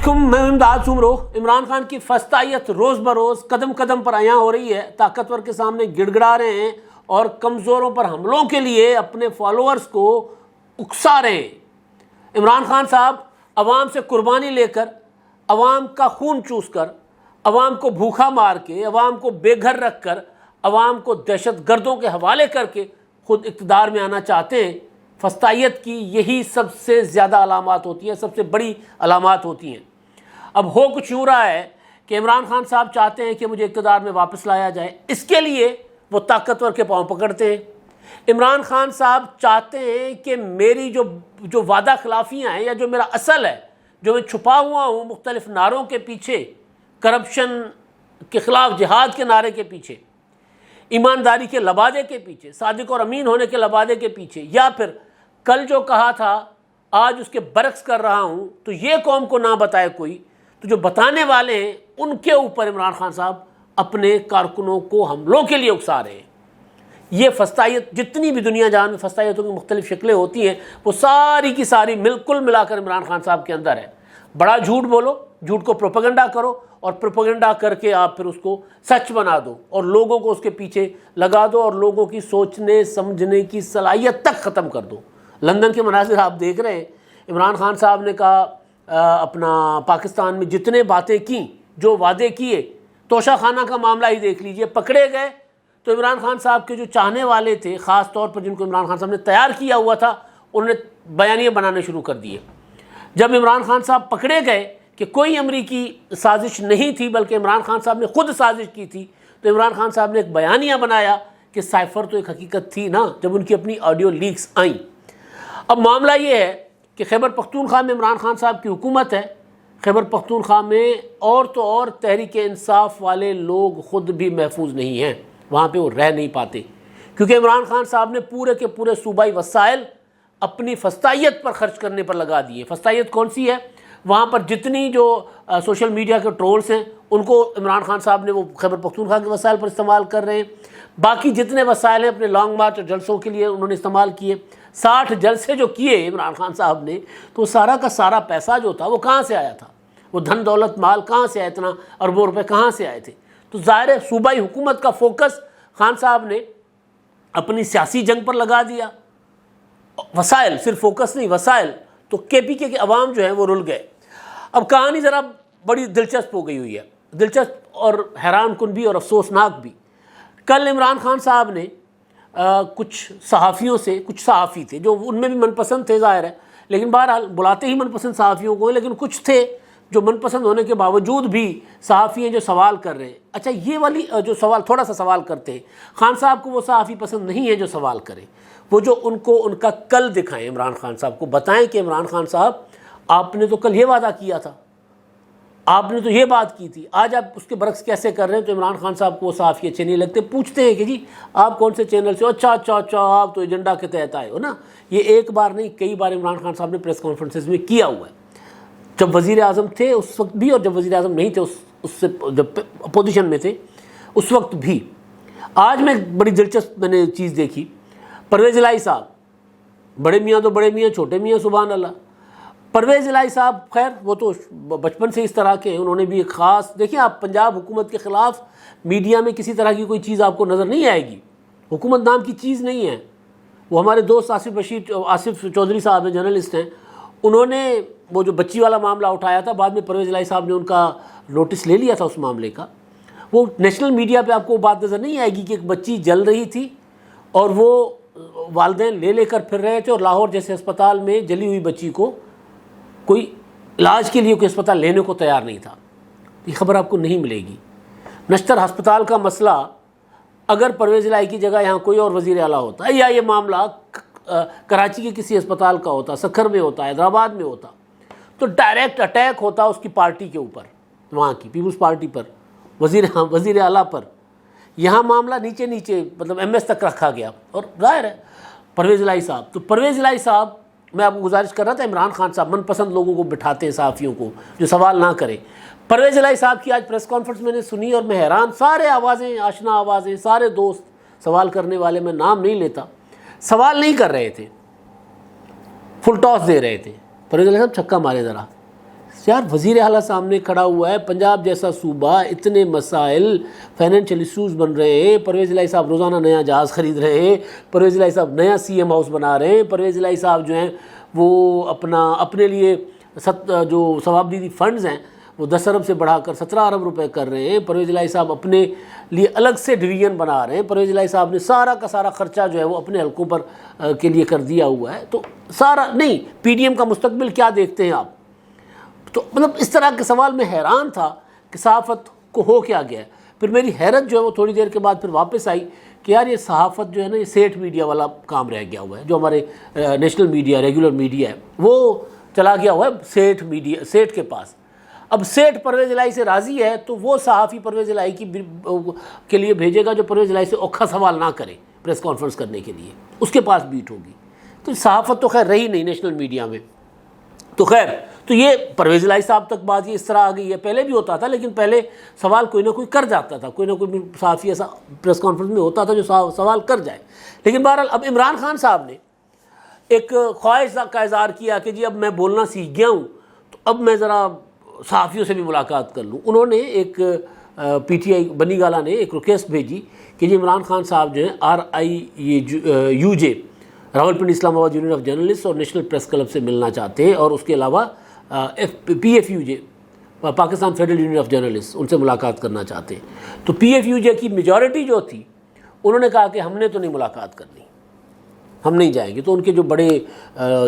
علیکم، میں امداد سمرو۔ عمران خان کی فسطائیت روز بروز قدم قدم پر عیاں ہو رہی ہے۔ طاقتور کے سامنے گڑ گڑا رہے ہیں اور کمزوروں پر حملوں کے لیے اپنے فالوورز کو اکسا رہے ہیں۔ عمران خان صاحب عوام سے قربانی لے کر، عوام کا خون چوس کر، عوام کو بھوکا مار کے، عوام کو بے گھر رکھ کر، عوام کو دہشت گردوں کے حوالے کر کے خود اقتدار میں آنا چاہتے ہیں۔ فسطائیت کی یہی سب سے زیادہ علامات ہوتی ہیں، سب سے بڑی علامات ہوتی ہیں۔ اب ہو کچھ یوں رہا ہے کہ عمران خان صاحب چاہتے ہیں کہ مجھے اقتدار میں واپس لایا جائے، اس کے لیے وہ طاقتور کے پاؤں پکڑتے ہیں۔ عمران خان صاحب چاہتے ہیں کہ میری جو وعدہ خلافیاں ہیں یا جو میرا اصل ہے، جو میں چھپا ہوا ہوں مختلف نعروں کے پیچھے، کرپشن کے خلاف جہاد کے نعرے کے پیچھے، ایمانداری کے لبادے کے پیچھے، صادق اور امین ہونے کے لبادے کے پیچھے، یا پھر کل جو کہا تھا آج اس کے برعکس کر رہا ہوں، تو یہ قوم کو نہ بتائے کوئی، تو جو بتانے والے ہیں ان کے اوپر عمران خان صاحب اپنے کارکنوں کو حملوں کے لیے اکسا رہے ہیں۔ یہ فسطائیت، جتنی بھی دنیا جہان میں فسطائیتوں کی مختلف شکلیں ہوتی ہیں، وہ ساری کی ساری کل ملا کر عمران خان صاحب کے اندر ہے۔ بڑا جھوٹ بولو، جھوٹ کو پروپیگنڈا کرو، اور پروپیگنڈا کر کے آپ پھر اس کو سچ بنا دو اور لوگوں کو اس کے پیچھے لگا دو اور لوگوں کی سوچنے سمجھنے کی صلاحیت تک ختم کر دو۔ لندن کے مناظر آپ دیکھ رہے ہیں، عمران خان صاحب نے کہا اپنا پاکستان میں جتنے باتیں کیں، جو وعدے کیے، توشہ خانہ کا معاملہ ہی دیکھ لیجئے، پکڑے گئے تو عمران خان صاحب کے جو چاہنے والے تھے، خاص طور پر جن کو عمران خان صاحب نے تیار کیا ہوا تھا، انہوں نے بیانیے بنانے شروع کر دیے۔ جب عمران خان صاحب پکڑے گئے کہ کوئی امریکی سازش نہیں تھی بلکہ عمران خان صاحب نے خود سازش کی تھی، تو عمران خان صاحب نے ایک بیانیہ بنایا کہ سائفر تو ایک حقیقت تھی نا، جب ان کی اپنی آڈیو لیکس آئیں۔ اب معاملہ یہ ہے کہ خیبر پختونخوا میں عمران خان صاحب کی حکومت ہے۔ خیبر پختونخوا میں اور تو اور تحریک انصاف والے لوگ خود بھی محفوظ نہیں ہیں، وہاں پہ وہ رہ نہیں پاتے، کیونکہ عمران خان صاحب نے پورے کے پورے صوبائی وسائل اپنی فسطائیت پر خرچ کرنے پر لگا دیے۔ فسطائیت کون سی ہے؟ وہاں پر جتنی جو سوشل میڈیا کے ٹرولز ہیں ان کو عمران خان صاحب نے وہ خیبر پختونخوا کے وسائل پر استعمال کر رہے ہیں۔ باقی جتنے وسائل ہیں اپنے لانگ مارچ اور جلسوں کے لیے انہوں نے استعمال کیے۔ 60 جلسے جو کیے عمران خان صاحب نے، تو سارا کا سارا پیسہ جو تھا وہ کہاں سے آیا تھا؟ وہ دھن دولت مال کہاں سے آیا؟ اتنا اربوں روپے کہاں سے آئے تھے؟ تو ظاہر ہے صوبائی حکومت کا فوکس خان صاحب نے اپنی سیاسی جنگ پر لگا دیا۔ وسائل، صرف فوکس نہیں، وسائل، تو کے پی کے عوام جو ہیں وہ رل گئے۔ اب کہانی ذرا بڑی دلچسپ ہو گئی ہوئی ہے، دلچسپ اور حیران کن بھی اور افسوسناک بھی۔ کل عمران خان صاحب نے کچھ صحافیوں سے، کچھ صحافی تھے جو ان میں بھی من پسند تھے ظاہر ہے، لیکن بہرحال بلاتے ہی من پسند صحافیوں کو، لیکن کچھ تھے جو من پسند ہونے کے باوجود بھی صحافی ہیں جو سوال کر رہے ہیں۔ اچھا، یہ والی جو سوال، تھوڑا سا سوال کرتے ہیں، خان صاحب کو وہ صحافی پسند نہیں ہے جو سوال کریں، وہ جو ان کو ان کا کل دکھائیں، عمران خان صاحب کو بتائیں کہ عمران خان صاحب آپ نے تو کل یہ وعدہ کیا تھا، آپ نے تو یہ بات کی تھی، آج آپ اس کے برعکس کیسے کر رہے ہیں؟ تو عمران خان صاحب کو وہ صحافی اچھے نہیں لگتے، پوچھتے ہیں کہ جی آپ کون سے چینل سے ہو؟ اچھا آپ تو ایجنڈا کے تحت آئے ہو نا۔ یہ ایک بار نہیں، کئی بار عمران خان صاحب نے پریس کانفرنسز میں کیا ہوا ہے، جب وزیر اعظم تھے اس وقت بھی، اور جب وزیر اعظم نہیں تھے اس سے جب اپوزیشن میں تھے اس وقت بھی۔ آج میں بڑی دلچسپ میں نے چیز دیکھی، پرویز الہی صاحب، بڑے میاں تو بڑے میاں، چھوٹے میاں سبحان اللہ۔ پرویز الہی صاحب خیر وہ تو بچپن سے اس طرح کے ہیں، انہوں نے بھی ایک خاص، دیکھیں آپ پنجاب حکومت کے خلاف میڈیا میں کسی طرح کی کوئی چیز آپ کو نظر نہیں آئے گی، حکومت نام کی چیز نہیں ہے۔ وہ ہمارے دوست آصف چودھری صاحب ہیں، جرنلسٹ ہیں، انہوں نے وہ جو بچی والا معاملہ اٹھایا تھا، بعد میں پرویز الہی صاحب نے ان کا نوٹس لے لیا تھا اس معاملے کا۔ وہ نیشنل میڈیا پہ آپ کو بات نظر نہیں آئے گی کہ ایک بچی جل رہی تھی اور وہ والدین لے کر پھر رہے تھے، اور لاہور جیسے اسپتال میں جلی ہوئی بچی کو کوئی علاج کے لیے کوئی اسپتال لینے کو تیار نہیں تھا۔ یہ خبر آپ کو نہیں ملے گی۔ نشتر ہسپتال کا مسئلہ اگر پرویز الہی کی جگہ یہاں کوئی اور وزیر اعلیٰ ہوتا ہے، یا یہ معاملہ کراچی کے کسی اسپتال کا ہوتا، سکھر میں ہوتا، حیدرآباد میں ہوتا، تو ڈائریکٹ اٹیک ہوتا اس کی پارٹی کے اوپر، وہاں کی پیپلز پارٹی پر، وزیر اعلیٰ پر۔ یہاں معاملہ نیچے مطلب ایم ایس تک رکھا گیا، اور ظاہر ہے پرویز الہی صاحب، تو پرویز الہی صاحب، میں آپ کو گزارش کر رہا تھا، عمران خان صاحب من پسند لوگوں کو بٹھاتے ہیں، صحافیوں کو جو سوال نہ کریں۔ پرویز الہی صاحب کی آج پریس کانفرنس میں نے سنی اور میں حیران، سارے آوازیں، آشنا آوازیں، سارے دوست سوال کرنے والے، میں نام نہیں لیتا، سوال نہیں کر رہے تھے، فل ٹاس دے رہے تھے۔ پرویز الہی صاحب چھکا مارے ذرا، یار وزیر اعلیٰ سامنے کھڑا ہوا ہے، پنجاب جیسا صوبہ، اتنے مسائل، فائنینشیل ایشوز بن رہے ہیں، پرویز الہی صاحب روزانہ نیا جہاز خرید رہے ہیں، پرویز الہی صاحب نیا سی ایم ہاؤس بنا رہے ہیں، پرویز الہی صاحب جو ہیں وہ اپنے لیے جو ثوابدیدی فنڈز ہیں وہ 10 ارب سے بڑھا کر 17 ارب روپے کر رہے ہیں، پرویز الہی صاحب اپنے لیے الگ سے ڈویژن بنا رہے ہیں، پرویز الہی صاحب نے سارا کا سارا خرچہ جو ہے وہ اپنے حلقوں پر کے لیے کر دیا ہوا ہے۔ تو سارا نہیں، پی ڈی ایم کا مستقبل کیا دیکھتے ہیں آپ؟ تو مطلب اس طرح کے سوال میں حیران تھا کہ صحافت کو ہو کیا گیا ہے۔ پھر میری حیرت جو ہے وہ تھوڑی دیر کے بعد پھر واپس آئی کہ یار یہ صحافت جو ہے نا، یہ سیٹ میڈیا والا کام رہ گیا ہوا ہے، جو ہمارے نیشنل میڈیا، ریگولر میڈیا ہے، وہ چلا گیا ہوا ہے سیٹ میڈیا، سیٹ کے پاس۔ اب سیٹ پرویز الہی سے راضی ہے تو وہ صحافی پرویز الہی کے لیے بھیجے گا جو پرویز الہی سے اوکھا سوال نہ کرے پریس کانفرنس کرنے کے لیے، اس کے پاس بیٹ ہوگی۔ تو صحافت تو خیر رہی نہیں نیشنل میڈیا میں، تو خیر تو یہ پرویز الہی صاحب تک بات یہ اس طرح آ گئی ہے۔ پہلے بھی ہوتا تھا، لیکن پہلے سوال کوئی نہ کوئی کر جاتا تھا، کوئی نہ کوئی صحافی ایسا پریس کانفرنس میں ہوتا تھا جو سوال کر جائے۔ لیکن بہرحال اب عمران خان صاحب نے ایک خواہش کا اظہار کیا کہ جی اب میں بولنا سیکھ گیا ہوں، تو اب میں ذرا صحافیوں سے بھی ملاقات کر لوں۔ انہوں نے ایک پی ٹی آئی بنی گالا نے ایک ریکویسٹ بھیجی کہ جی عمران خان صاحب جو ہیں RIUJ Rawalpindi Islamabad union of journalist اور نیشنل پریس کلب سے ملنا چاہتے ہیں، اور اس کے علاوہ PFUJ Pakistan federal union of journalist ان سے ملاقات کرنا چاہتے ہیں۔ تو PFUJ کی میجورٹی جو تھی انہوں نے کہا کہ ہم نے تو نہیں ملاقات کرنی، ہم نہیں جائیں گے۔ تو ان کے جو بڑے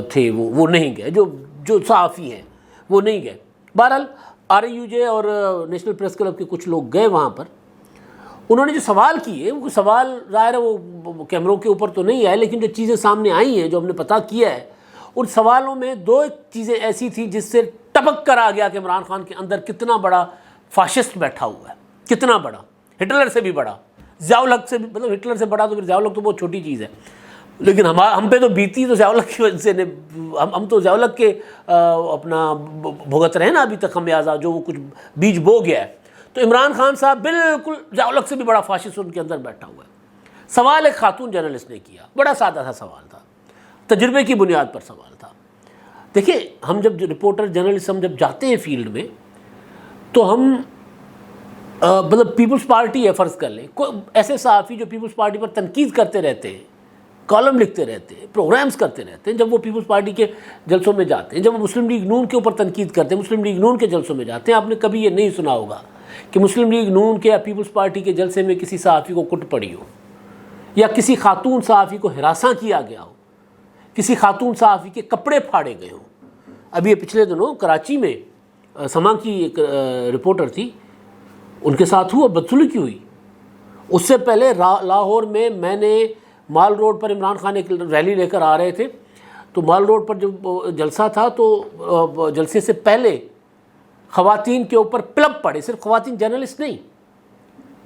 تھے وہ نہیں گئے، جو صحافی ہیں وہ نہیں گئے۔ بہرحال RIUJ اور نیشنل پریس کلب کے کچھ لوگ گئے وہاں پر۔ انہوں نے جو سوال کیے، وہ سوال ظاہر ہے وہ کیمروں کے اوپر تو نہیں آئے، لیکن جو چیزیں سامنے آئی ہیں، جو ہم نے پتہ کیا ہے، ان سوالوں میں 2 چیزیں ایسی تھیں جس سے ٹپک کر آ گیا کہ عمران خان کے اندر کتنا بڑا فاشسٹ بیٹھا ہوا ہے، کتنا بڑا، ہٹلر سے بھی بڑا، ضیاء الحق سے بھی، مطلب ہٹلر سے بڑا تو پھر ضیاء الحق تو بہت چھوٹی چیز ہے، لیکن ہم پہ تو بیتی تو ضیاء الحق کی وجہ سے ہم تو ضیاء الحق کے اپنا بھگت رہے نا ابھی تک خمیازہ، جو وہ کچھ بیج بو گیا ہے۔ تو عمران خان صاحب بالکل ضیاء الحق سے بھی بڑا فاشسٹ ان کے اندر بیٹھا ہوا ہے۔ سوال ایک خاتون جرنلسٹ نے کیا، بڑا سادہ سا سوال تھا، تجربے کی بنیاد پر سوال تھا۔ دیکھیں ہم جب رپورٹر جرنلسٹ ہم جب جاتے ہیں فیلڈ میں تو ہم مطلب پیپلز پارٹی ہے فرض کر لیں، کوئی ایسے صحافی جو پیپلز پارٹی پر تنقید کرتے رہتے ہیں، کالم لکھتے رہتے ہیں، پروگرامز کرتے رہتے ہیں، جب وہ پیپلز پارٹی کے جلسوں میں جاتے ہیں، جب وہ مسلم لیگ نون کے اوپر تنقید کرتے ہیں، مسلم لیگ نون کے جلسوں میں جاتے ہیں، آپ نے کبھی یہ نہیں سنا ہوگا کہ مسلم لیگ نون کے یا پیپلز پارٹی کے جلسے میں کسی صحافی کو کٹ پڑی ہو، یا کسی خاتون صحافی کو ہراساں کیا گیا ہو، کسی خاتون صحافی کے کپڑے پھاڑے گئے ہوں۔ ابھی یہ پچھلے دنوں کراچی میں سما کی ایک رپورٹر تھی، ان کے ساتھ ہوا، بدسلوکی ہوئی۔ اس سے پہلے لاہور میں نے مال روڈ پر عمران خان ایک ریلی لے کر آ رہے تھے، تو مال روڈ پر جب جلسہ تھا تو جلسے سے پہلے خواتین کے اوپر پلب پڑے، صرف خواتین جرنلسٹ نہیں،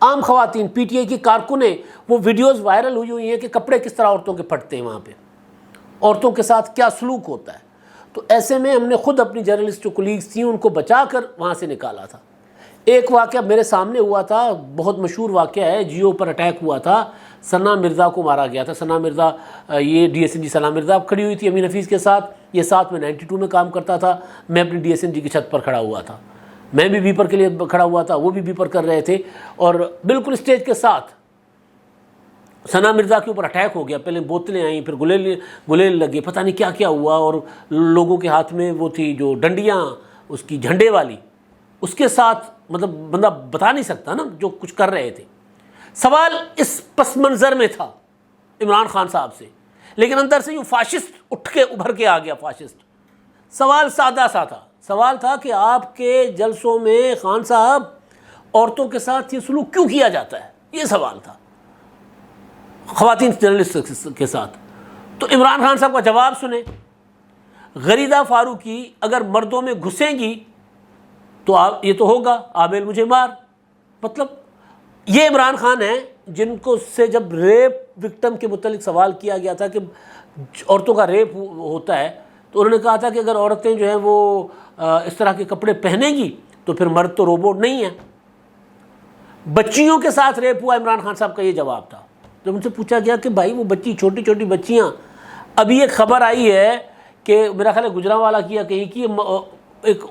عام خواتین، پی ٹی آئی کی کارکنیں، وہ ویڈیوز وائرل ہوئی ہیں کہ کپڑے کس طرح عورتوں کے پھٹتے ہیں، وہاں پہ عورتوں کے ساتھ کیا سلوک ہوتا ہے۔ تو ایسے میں ہم نے خود اپنی جرنلسٹ جو کولیگز تھیں ان کو بچا کر وہاں سے نکالا تھا۔ ایک واقعہ میرے سامنے ہوا تھا، بہت مشہور واقعہ ہے، جیو پر اٹیک ہوا تھا، ثنا مرزا کو مارا گیا تھا۔ ثنا مرزا، یہ DSNG ثنا مرزا کھڑی ہوئی تھی امین حفیظ کے ساتھ، یہ ساتھ میں 92 میں کام کرتا تھا، میں اپنی DSNG کی چھت پر کھڑا ہوا تھا، میں بھی بیپر کے لیے کھڑا ہوا تھا، وہ بھی بیپر کر رہے تھے، اور بالکل اسٹیج کے ساتھ ثنا مرزا کے اوپر اٹیک ہو گیا۔ پہلے بوتلیں آئیں، پھر گلیل لگے، پتہ نہیں کیا کیا ہوا، اور لوگوں کے ہاتھ میں وہ تھی جو ڈنڈیاں اس کی جھنڈے والی، اس کے ساتھ مطلب بندہ بتا نہیں سکتا نا جو کچھ کر رہے تھے۔ سوال اس پس منظر میں تھا عمران خان صاحب سے، لیکن اندر سے یوں فاشسٹ اٹھ کے ابھر کے آ گیا، فاشسٹ۔ سوال سادہ سا تھا، سوال تھا کہ آپ کے جلسوں میں خان صاحب عورتوں کے ساتھ یہ سلوک کیوں کیا جاتا ہے، یہ سوال تھا خواتین جرنلسٹ کے ساتھ۔ تو عمران خان صاحب کا جواب سنیں، غریدہ فاروقی اگر مردوں میں گھسیں گی تو یہ تو ہوگا آبیل مجھے مار۔ مطلب یہ عمران خان ہیں جن کو سے جب ریپ وکٹم کے متعلق سوال کیا گیا تھا کہ عورتوں کا ریپ ہوتا ہے، تو انہوں نے کہا تھا کہ اگر عورتیں جو ہیں وہ اس طرح کے کپڑے پہنیں گی تو پھر مرد تو روبوٹ نہیں ہیں۔ بچیوں کے ساتھ ریپ ہوا، عمران خان صاحب کا یہ جواب تھا۔ جب ان سے پوچھا گیا کہ بھائی وہ بچی، چھوٹی چھوٹی بچیاں، ابھی ایک خبر آئی ہے کہ میرا خیال ہے گجرانوالا کی یا کہیں کی ایک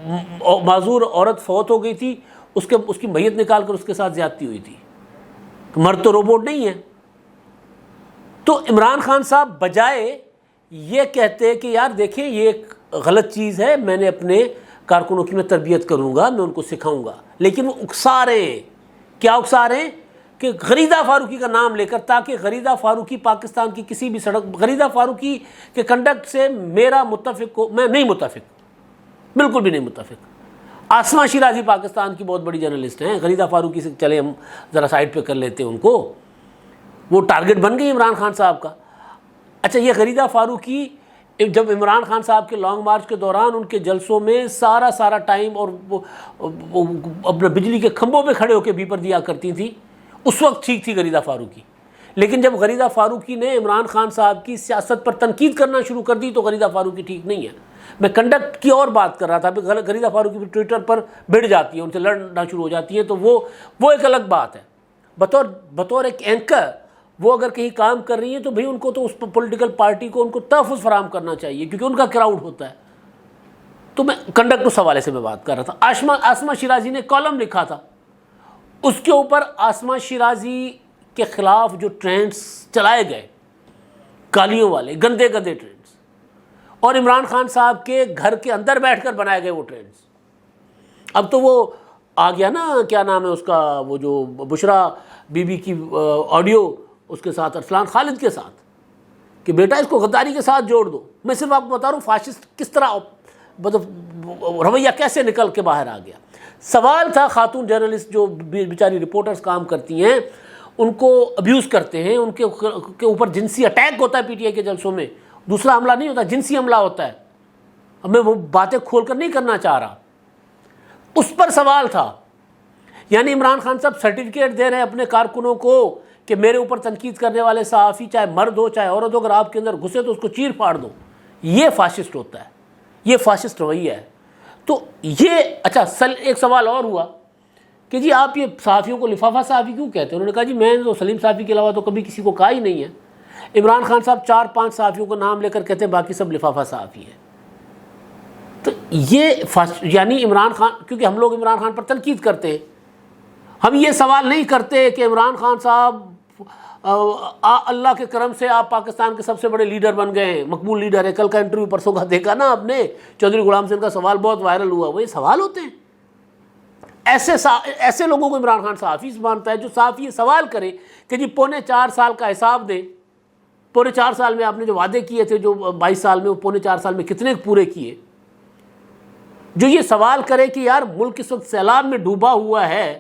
معذور عورت فوت ہو گئی تھی، اس کی میت نکال کر اس کے ساتھ زیادتی ہوئی تھی. مرد تو روبوٹ نہیں ہے. تو عمران خان صاحب بجائے یہ کہتے کہ یار دیکھیں یہ ایک غلط چیز ہے، میں نے اپنے کارکنوں کی میں تربیت کروں گا، میں ان کو سکھاؤں گا، لیکن وہ اکسا رہے ہیں. کیا اکسا رہے ہیں؟ کہ غریدہ فاروقی کا نام لے کر، تاکہ غریدہ فاروقی پاکستان کی کسی بھی سڑک، غریدہ فاروقی کے کنڈکٹ سے میرا متفق ہو، میں نہیں متفق، بالکل بھی نہیں متفق. آسمہ شیرازی پاکستان کی بہت بڑی جرنلسٹ ہیں، غریدہ فاروقی سے چلے ہم ذرا سائڈ پہ کر لیتے ہیں ان کو، وہ ٹارگٹ بن گئی عمران خان صاحب کا. اچھا یہ غریدہ فاروقی جب عمران خان صاحب کے لانگ مارچ کے دوران ان کے جلسوں میں سارا ٹائم اور اپنے بجلی کے کھمبوں پہ کھڑے ہو کے بیپر دیا کرتی تھیں، اس وقت ٹھیک تھی غریدہ فاروقی. لیکن جب غریدہ فاروقی نے عمران خان صاحب کی سیاست پر تنقید کرنا شروع کر دی تو غریدہ فاروقی ٹھیک نہیں ہے. میں کنڈکٹ کی اور بات کر رہا تھا. غریدہ فاروقی بھی ٹویٹر پر بھڑ جاتی ہے، ان سے لڑنا شروع ہو جاتی ہیں، تو وہ ایک الگ بات ہے. بطور ایک اینکر وہ اگر کہیں کام کر رہی ہیں تو بھئی ان کو تو اس پولیٹیکل پارٹی کو ان کو تحفظ فراہم کرنا چاہیے، کیونکہ ان کا کراؤڈ ہوتا ہے. تو میں کنڈکٹ اس حوالے سے میں بات کر رہا تھا. آسمہ شیرازی نے کالم لکھا تھا، اس کے اوپر آسمہ شیرازی کے خلاف جو ٹرینڈز چلائے گئے، کالیوں والے گندے ٹرینڈز، اور عمران خان صاحب کے گھر کے اندر بیٹھ کر بنائے گئے وہ ٹرینڈز. اب تو وہ آ گیا نا، کیا نام ہے اس کا، وہ جو بشرا بی بی کی آڈیو اس کے ساتھ ارسلان خالد کے ساتھ، کہ بیٹا اس کو غداری کے ساتھ جوڑ دو. میں صرف آپ کو بتا رہا ہوں فاشسٹ کس طرح مطلب رویہ کیسے نکل کے باہر آ گیا. سوال تھا خاتون جرنلسٹ جو بیچاری رپورٹرز کام کرتی ہیں ان کو ابیوز کرتے ہیں، ان کے اوپر جنسی اٹیک ہوتا ہے پی ٹی آئی کے جلسوں میں. دوسرا حملہ نہیں ہوتا، جنسی حملہ ہوتا ہے. اب میں وہ باتیں کھول کر نہیں کرنا چاہ رہا. اس پر سوال تھا. یعنی عمران خان صاحب سرٹیفکیٹ دے رہے ہیں اپنے کارکنوں کو کہ میرے اوپر تنقید کرنے والے صحافی چاہے مرد ہو چاہے عورت ہو، اگر آپ کے اندر گھسے تو اس کو چیر پھاڑ دو. یہ فاشسٹ ہوتا ہے، یہ فاشسٹ رویہ ہے. تو یہ اچھا ایک سوال اور ہوا کہ جی آپ یہ صحافیوں کو لفافہ صحافی کیوں کہتے ہیں؟ انہوں نے کہا جی میں تو سلیم صحافی کے علاوہ تو کبھی کسی کو کہا ہی نہیں ہے. عمران خان صاحب 4-5 صحافیوں کو نام لے کر کہتے ہیں باقی سب لفافہ صحافی ہیں. تو یہ یعنی عمران خان، کیونکہ ہم لوگ عمران خان پر تنقید کرتے ہیں، ہم یہ سوال نہیں کرتے کہ عمران خان صاحب اللہ کے کرم سے آپ پاکستان کے سب سے بڑے لیڈر بن گئے ہیں، مقبول لیڈر ہے. کل کا انٹرویو پرسوں کا دیکھا نا آپ نے، چودھری غلام حسین کا سوال بہت وائرل ہوا. وہ یہ سوال ہوتے ہیں. ایسے لوگوں کو عمران خان صحافی مانتا ہے جو صحافی یہ سوال کرے کہ جی 4.25 سال کا حساب دیں، 4.25 سال میں آپ نے جو وعدے کیے تھے، جو 22 سال میں، وہ 4.25 سال میں کتنے پورے کیے. جو یہ سوال کرے کہ یار ملک اس وقت سیلاب میں ڈوبا ہوا ہے،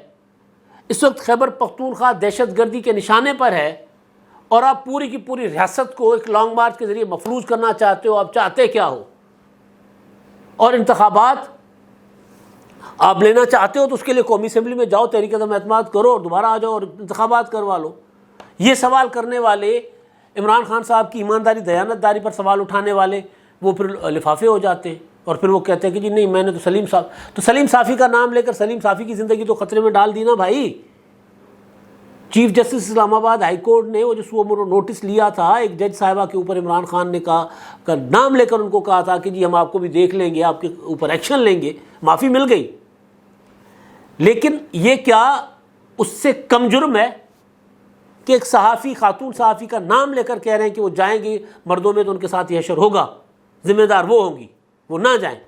اس وقت خیبر پختونخوا دہشت گردی کے نشانے پر ہے، اور آپ پوری کی پوری ریاست کو ایک لانگ مارچ کے ذریعے مفلوج کرنا چاہتے ہو، آپ چاہتے کیا ہو؟ اور انتخابات آپ لینا چاہتے ہو تو اس کے لیے قومی اسمبلی میں جاؤ، تحریک عدم اعتماد کرو اور دوبارہ آ جاؤ اور انتخابات کروا لو. یہ سوال کرنے والے، عمران خان صاحب کی ایمانداری دیانتداری پر سوال اٹھانے والے، وہ پھر لفافے ہو جاتے ہیں اور پھر وہ کہتے ہیں کہ جی نہیں میں نے تو سلیم صافی کا نام لے کر سلیم صافی کی زندگی تو خطرے میں ڈال دی نا بھائی. چیف جسٹس اسلام آباد ہائی کورٹ نے وہ جو نوٹس لیا تھا ایک جج صاحبہ کے اوپر، عمران خان نے کہا نام لے کر ان کو کہا تھا کہ جی ہم آپ کو بھی دیکھ لیں گے، آپ کے اوپر ایکشن لیں گے. معافی مل گئی. لیکن یہ کیا اس سے کم جرم ہے کہ ایک صحافی، خاتون صحافی کا نام لے کر کہہ رہے ہیں کہ وہ جائیں گی مردوں میں تو ان کے ساتھ یہ حشر ہوگا، ذمہ دار وہ ہوں گی، وہ نہ جائیں،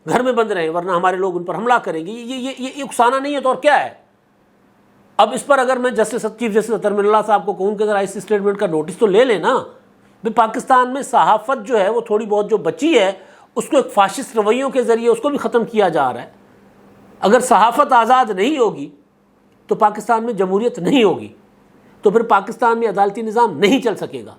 گھر میں بند رہیں ورنہ ہمارے لوگ ان پر حملہ کریں گے. یہ اکسانا نہیں ہے تو اور کیا ہے؟ اب اس پر اگر میں چیف جسٹس اطہر من اللہ صاحب کو کہوں کہ ذرا اس اسٹیٹمنٹ کا نوٹس تو لے لینا. پاکستان میں صحافت جو ہے وہ تھوڑی بہت جو بچی ہے اس کو ایک فاشسٹ رویوں کے ذریعے اس کو بھی ختم کیا جا رہا ہے. اگر صحافت آزاد نہیں ہوگی تو پاکستان میں جمہوریت نہیں ہوگی، تو پھر پاکستان میں عدالتی نظام نہیں چل سکے گا.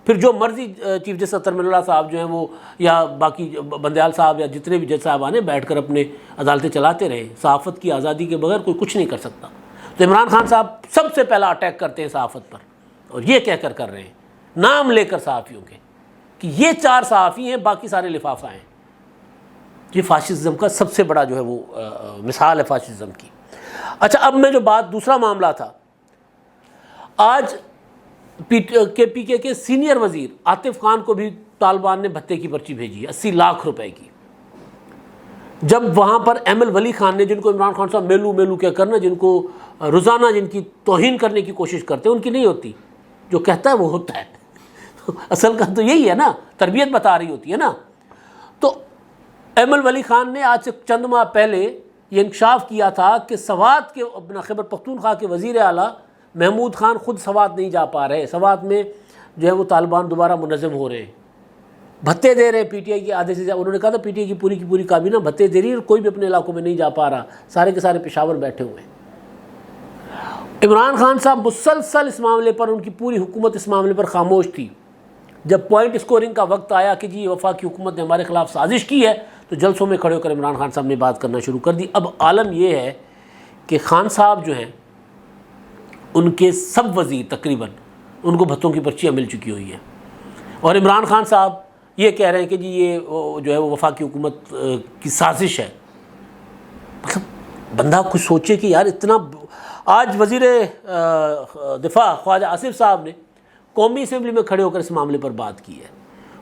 پھر جو مرضی چیف جسٹس اطہر من اللہ صاحب جو ہیں وہ، یا باقی بندیال صاحب یا جتنے بھی جج صاحبان ہیں، بیٹھ کر اپنے عدالتیں چلاتے رہیں. صحافت کی آزادی کے بغیر کوئی کچھ نہیں کر سکتا. تو عمران خان صاحب سب سے پہلا اٹیک کرتے ہیں صحافت پر، اور یہ کہہ کر رہے ہیں نام لے کر صحافیوں کے کہ یہ 4 صحافی ہیں، باقی سارے لفافہ ہیں. یہ فاشزم کا سب سے بڑا جو ہے وہ مثال ہے فاشزم کی. اچھا اب میں جو بات دوسرا معاملہ تھا، آج پی کے سینئر وزیر عاطف خان کو بھی طالبان نے بھتے کی پرچی بھیجی ہے 80 لاکھ روپے کی. جب وہاں پر احمد ولی خان نے، جن کو عمران خان صاحب میلو میلو کیا کرنا، جن کو روزانہ جن کی توہین کرنے کی کوشش کرتے ہیں، ان کی نہیں ہوتی، جو کہتا ہے وہ ہوتا ہے اصل کا تو یہی ہے نا، تربیت بتا رہی ہوتی ہے نا. تو احمد ولی خان نے آج سے چند ماہ پہلے یہ انکشاف کیا تھا کہ سوات کے اپنا خیبر پختونخوا کے وزیر اعلیٰ محمود خان خود سوات نہیں جا پا رہے، سوات میں جو ہے وہ طالبان دوبارہ منظم ہو رہے ہیں، بھتے دے رہے ہیں پی ٹی آئی کی آدھے سے زیادہ. انہوں نے کہا تھا پی ٹی آئی کی پوری کابینہ بھتے دے رہی ہے اور کوئی بھی اپنے علاقوں میں نہیں جا پا رہا، سارے کے سارے پشاور بیٹھے ہوئے ہیں. عمران خان صاحب مسلسل اس معاملے پر، ان کی پوری حکومت اس معاملے پر خاموش تھی. جب پوائنٹ اسکورنگ کا وقت آیا کہ جی وفاقی حکومت نے ہمارے خلاف سازش کی ہے، تو جلسوں میں کھڑے ہو کر عمران خان صاحب نے بات کرنا شروع کر دی. اب عالم یہ ہے کہ خان صاحب جو ہیں ان کے سب وزیر تقریباً ان کو بھتوں کی پرچیاں مل چکی ہوئی ہیں، اور عمران خان صاحب یہ کہہ رہے ہیں کہ جی یہ جو ہے وہ وفاقی حکومت کی سازش ہے. مطلب بندہ کچھ سوچے کہ یار اتنا. آج وزیر دفاع خواجہ آصف صاحب نے قومی اسمبلی میں کھڑے ہو کر اس معاملے پر بات کی ہے.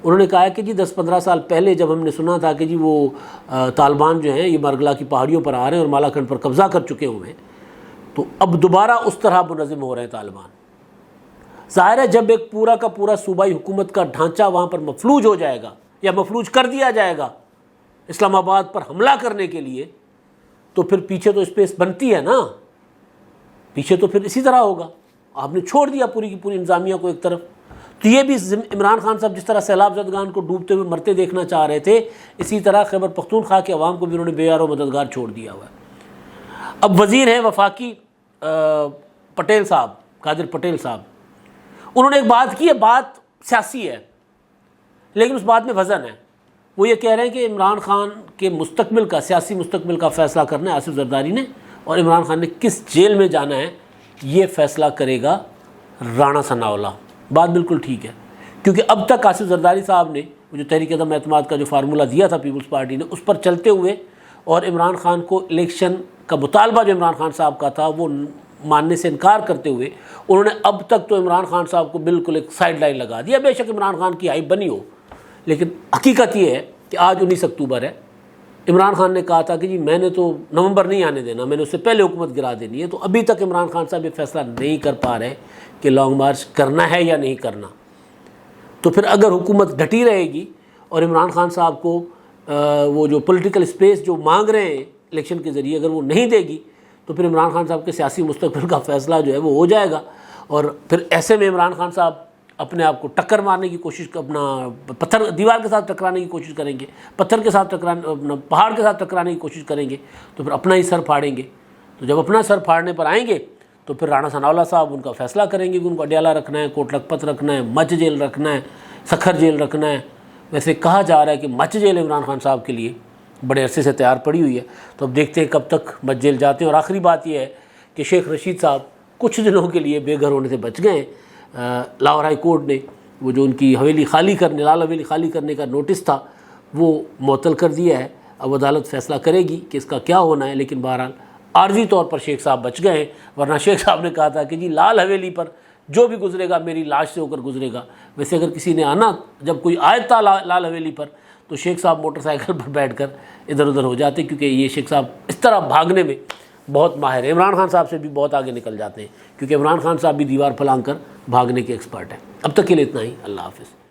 انہوں نے کہا کہ جی 10-15 سال پہلے جب ہم نے سنا تھا کہ جی وہ طالبان جو ہیں یہ مرگلا کی پہاڑیوں پر آ رہے ہیں اور مالاکنڈ پر قبضہ کر چکے ہوئے ہیں، تو اب دوبارہ اس طرح منظم ہو رہے ہیں طالبان. ظاہر ہے جب ایک پورا کا پورا صوبائی حکومت کا ڈھانچہ وہاں پر مفلوج ہو جائے گا یا مفلوج کر دیا جائے گا اسلام آباد پر حملہ کرنے کے لیے، تو پھر پیچھے تو اسپیس بنتی ہے نا، پیچھے تو پھر اسی طرح ہوگا. آپ نے چھوڑ دیا پوری کی پوری انتظامیہ کو ایک طرف. تو یہ بھی عمران خان صاحب جس طرح سیلاب زدگان کو ڈوبتے ہوئے مرتے دیکھنا چاہ رہے تھے، اسی طرح خیبر پختونخوا کے عوام کو بھی انہوں نے بے یار و مددگار چھوڑ دیا ہوا ہے. اب وزیر ہیں وفاقی پٹیل صاحب، قادر پٹیل صاحب، انہوں نے ایک بات کی ہے، بات سیاسی ہے لیکن اس بات میں وزن ہے. وہ یہ کہہ رہے ہیں کہ عمران خان کے مستقبل کا، سیاسی مستقبل کا فیصلہ کرنا ہے آصف زرداری نے، اور عمران خان نے کس جیل میں جانا ہے یہ فیصلہ کرے گا رانا ثناء اللہ. بات بالکل ٹھیک ہے، کیونکہ اب تک آصف زرداری صاحب نے جو تحریک عدم اعتماد کا جو فارمولہ دیا تھا پیپلز پارٹی نے، اس پر چلتے ہوئے اور عمران خان کو الیکشن کا مطالبہ جو عمران خان صاحب کا تھا وہ ماننے سے انکار کرتے ہوئے، انہوں نے اب تک تو عمران خان صاحب کو بالکل ایک سائیڈ لائن لگا دیا. بے شک عمران خان کی ہائپ بنی ہو، لیکن حقیقت یہ ہے کہ آج 19 اکتوبر ہے. عمران خان نے کہا تھا کہ جی میں نے تو نومبر نہیں آنے دینا، میں نے اس سے پہلے حکومت گرا دینی ہے. تو ابھی تک عمران خان صاحب یہ فیصلہ نہیں کر پا رہے کہ لانگ مارچ کرنا ہے یا نہیں کرنا. تو پھر اگر حکومت ڈٹی رہے گی اور عمران خان صاحب کو وہ جو پولیٹیکل اسپیس جو مانگ رہے ہیں الیکشن کے ذریعے اگر وہ نہیں دے گی، تو پھر عمران خان صاحب کے سیاسی مستقبل کا فیصلہ جو ہے وہ ہو جائے گا. اور پھر ایسے میں عمران خان صاحب اپنے آپ کو ٹکر مارنے کی کوشش، اپنا پتھر دیوار کے ساتھ ٹکرانے کی کوشش کریں گے، پتھر کے ساتھ اپنا پہاڑ کے ساتھ ٹکرانے کی کوشش کریں گے، تو پھر اپنا ہی سر پھاڑیں گے. تو جب اپنا سر پھاڑنے پر آئیں گے تو پھر رانا ثناء اللہ صاحب ان کا فیصلہ کریں گے کہ ان کو اڈیالہ رکھنا ہے، کوٹ لکھپت رکھنا ہے، مچ جیل رکھنا ہے، سکھر جیل رکھنا ہے. ویسے کہا جا رہا ہے کہ مچ جیل عمران خان صاحب کے لیے بڑے عرصے سے تیار پڑی ہوئی ہے. تو اب دیکھتے ہیں کب تک مچ جیل جاتے ہیں. اور آخری بات یہ ہے کہ شیخ رشید صاحب کچھ دنوں کے لیے بے گھر ہونے سے بچ گئے. لاہور ہائی کورٹ نے وہ جو ان کی حویلی خالی کرنے، لال حویلی خالی کرنے کا نوٹس تھا وہ معطل کر دیا ہے. اب عدالت فیصلہ کرے گی کہ اس کا کیا ہونا ہے، لیکن بہرحال عارضی طور پر شیخ صاحب بچ گئے ہیں. ورنہ شیخ صاحب نے کہا تھا کہ جی لال حویلی پر جو بھی گزرے گا میری لاش سے ہو کر گزرے گا. ویسے اگر کسی نے آنا، جب کوئی آیا تھا لال حویلی پر، تو شیخ صاحب موٹر سائیکل پر بیٹھ کر ادھر ادھر ہو جاتے، کیونکہ یہ شیخ صاحب اس طرح بھاگنے میں بہت ماہر ہیں. عمران خان صاحب سے بھی بہت آگے نکل جاتے ہیں، کیونکہ عمران خان صاحب بھی دیوار پھلانگ کر بھاگنے کے ایکسپرٹ ہیں. اب تک کے لیے اتنا ہی. اللہ حافظ.